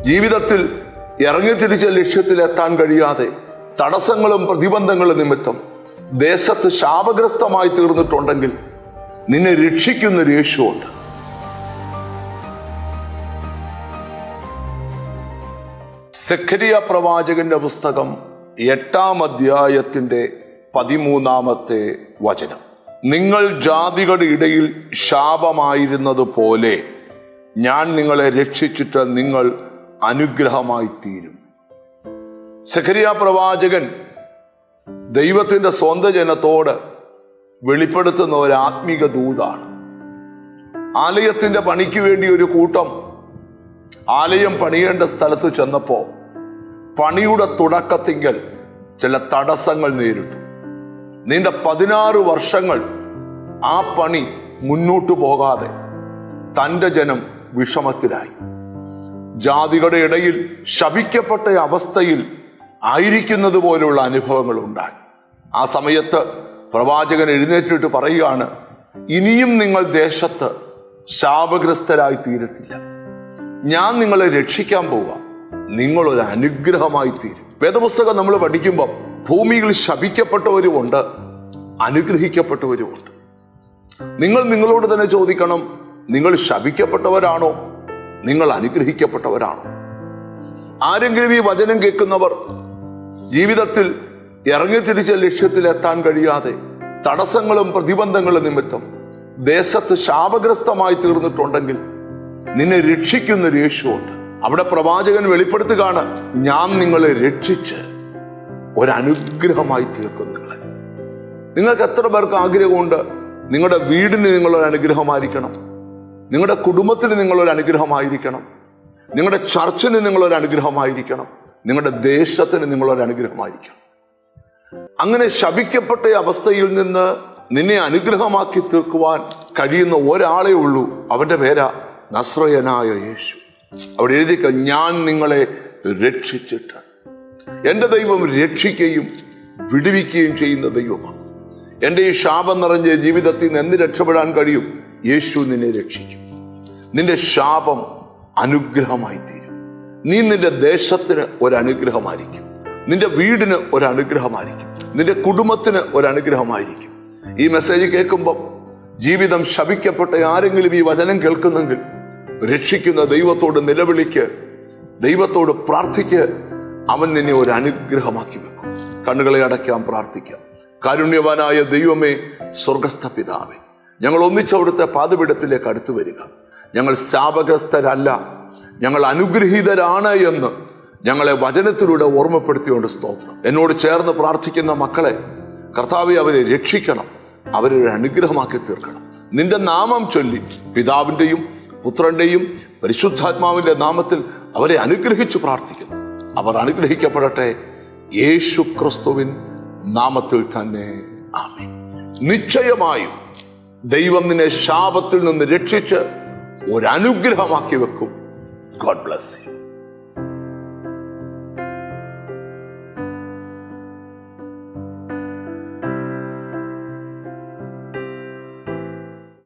ജീവിതത്തിൽ ഇറങ്ങിത്തിരിച്ച ലക്ഷ്യത്തിലെത്താൻ കഴിയാതെ തടസ്സങ്ങളും പ്രതിബന്ധങ്ങളും നിമിത്തം ദേശത്ത് ശാപഗ്രസ്തമായി തീർന്നിട്ടുണ്ടെങ്കിൽ നിന്നെ രക്ഷിക്കുന്നൊരു യേശുവുണ്ട്. സെഖരിയ പ്രവാചകന്റെ പുസ്തകം 8-ാം അധ്യായത്തിന്റെ 13-ാമത്തെ വചനം. നിങ്ങൾ ജാതികളുടെ ഇടയിൽ ശാപമായിരുന്നത് പോലെ ഞാൻ നിങ്ങളെ രക്ഷിച്ചിട്ട് നിങ്ങൾ അനുഗ്രഹമായി തീരും. സെഖരിയ പ്രവാചകൻ ദൈവത്തിന്റെ സ്വന്തം ജനത്തോട് വെളിപ്പെടുത്തുന്ന ഒരു ആത്മീക ദൂതാണ്. ആലയത്തിന്റെ പണിക്ക് വേണ്ടി ഒരു കൂട്ടം ആലയം പണിയേണ്ട സ്ഥലത്ത് ചെന്നപ്പോ പണിയുടെ തുടക്കത്തിങ്കൽ ചില തടസ്സങ്ങൾ നേരിട്ടു. നീണ്ട 16 വർഷങ്ങൾ ആ പണി മുന്നോട്ടു പോകാതെ തൻ്റെ ജനം വിഷമത്തിലായി. ജാതികളുടെ ഇടയിൽ ശപിക്കപ്പെട്ട അവസ്ഥയിൽ ആയിരിക്കുന്നത് പോലുള്ള അനുഭവങ്ങൾ ഉണ്ടായി. ആ സമയത്ത് പ്രവാചകൻ എഴുന്നേറ്റിട്ട് പറയുകയാണ്, ഇനിയും നിങ്ങൾ ദേശത്ത് ശാപഗ്രസ്തരായി തീരത്തില്ല. ഞാൻ നിങ്ങളെ രക്ഷിക്കാൻ പോവാ, നിങ്ങളൊരു അനുഗ്രഹമായി തീരും. വേദപുസ്തകം നമ്മൾ പഠിക്കുമ്പോൾ ഭൂമിയിൽ ശപിക്കപ്പെട്ടവരുമുണ്ട്, അനുഗ്രഹിക്കപ്പെട്ടവരുമുണ്ട്. നിങ്ങൾ നിങ്ങളോട് തന്നെ ചോദിക്കണം, നിങ്ങൾ ശപിക്കപ്പെട്ടവരാണോ, നിങ്ങൾ അനുഗ്രഹിക്കപ്പെട്ടവരാണോ? ആരെങ്കിലും ഈ വചനം കേൾക്കുന്നവർ ജീവിതത്തിൽ ഇറങ്ങിത്തിരിച്ച ലക്ഷ്യത്തിലെത്താൻ കഴിയാതെ തടസ്സങ്ങളും പ്രതിബന്ധങ്ങളും നിമിത്തം ദേശത്ത് ശാപഗ്രസ്തമായി തീർന്നിട്ടുണ്ടെങ്കിൽ നിന്നെ രക്ഷിക്കുന്നൊരു യേശുവുണ്ട്. അവിടെ പ്രവാചകൻ വെളിപ്പെടുത്തുകയാണ്, ഞാൻ നിങ്ങളെ രക്ഷിച്ച് ഒരനുഗ്രഹമായി തീർക്കും നിങ്ങളെ. നിങ്ങൾക്ക് എത്ര പേർക്ക് ആഗ്രഹമുണ്ട് നിങ്ങളുടെ വീടിന് നിങ്ങളൊരു അനുഗ്രഹമായിരിക്കണം, നിങ്ങളുടെ കുടുംബത്തിന് നിങ്ങളൊരു അനുഗ്രഹമായിരിക്കണം, നിങ്ങളുടെ ചർച്ചിന് നിങ്ങളൊരു അനുഗ്രഹമായിരിക്കണം, നിങ്ങളുടെ ദേശത്തിന് നിങ്ങളൊരു അനുഗ്രഹമായിരിക്കണം. അങ്ങനെ ശപിക്കപ്പെട്ട അവസ്ഥയിൽ നിന്ന് നിന്നെ അനുഗ്രഹമാക്കി തീർക്കുവാൻ കഴിയുന്ന ഒരാളേ ഉള്ളൂ. അവന്റെ പേരാ നസ്രയനായ യേശു. അവിടെ എഴുതിക്ക, ഞാൻ നിങ്ങളെ രക്ഷിച്ചിട്ട്. എൻ്റെ ദൈവം രക്ഷിക്കുകയും വിടുവിക്കുകയും ചെയ്യുന്ന ദൈവമാണ്. എൻ്റെ ഈ ശാപം നിറഞ്ഞ ജീവിതത്തിൽ നിന്ന് എന്ത് രക്ഷപ്പെടാൻ കഴിയും? യേശു നിന്നെ രക്ഷിക്കും. നിന്റെ ശാപം അനുഗ്രഹമായി തീരും. നീ നിന്റെ ദേശത്തിന് ഒരനുഗ്രഹമായിരിക്കും, നിന്റെ വീടിന് ഒരനുഗ്രഹമായിരിക്കും, നിന്റെ കുടുംബത്തിന് ഒരനുഗ്രഹമായിരിക്കും. ഈ മെസ്സേജ് കേൾക്കുമ്പോൾ ജീവിതം ശപിക്കപ്പെട്ട ആരെങ്കിലും ഈ വചനം കേൾക്കുന്നെങ്കിൽ രക്ഷിക്കുന്ന ദൈവത്തോട് നിലവിളിക്ക്, ദൈവത്തോട് പ്രാർത്ഥിക്ക്. അവൻ നിന്നെ ഒരു അനുഗ്രഹമാക്കി വെക്കും. കണ്ണുകളെ അടയ്ക്കാം, പ്രാർത്ഥിക്കാം. കാരുണ്യവാനായ ദൈവമേ, സ്വർഗസ്ഥ പിതാവേ, ഞങ്ങൾ ഒന്നിച്ചവിടുത്തെ പാദപീഠത്തിലേക്ക് അടുത്തു വരിക. ഞങ്ങൾ ശാപഗ്രസ്തരല്ല, ഞങ്ങൾ അനുഗ്രഹീതരാണ് എന്ന് ഞങ്ങളെ വചനത്തിലൂടെ ഓർമ്മപ്പെടുത്തിയോണ്ട് സ്തോത്രം. എന്നോട് ചേർന്ന് പ്രാർത്ഥിക്കുന്ന മക്കളെ കർത്താവെ, അവരെ രക്ഷിക്കണം, അവരൊരു അനുഗ്രഹമാക്കി തീർക്കണം. നിന്റെ നാമം ചൊല്ലി പിതാവിൻ്റെയും പുത്രന്റെയും പരിശുദ്ധാത്മാവിന്റെ നാമത്തിൽ അവരെ അനുഗ്രഹിച്ചു പ്രാർത്ഥിക്കുന്നു. അവർ അനുഗ്രഹിക്കപ്പെടട്ടെ, യേശു ക്രിസ്തുവിൻ നാമത്തിൽ തന്നെ, ആമേൻ. നിശ്ചയമായും ദൈവം നിന്നെ ശാപത്തിൽ നിന്ന് രക്ഷിച്ച് ഒരു അനുഗ്രഹമാക്കി വെക്കും. God bless you.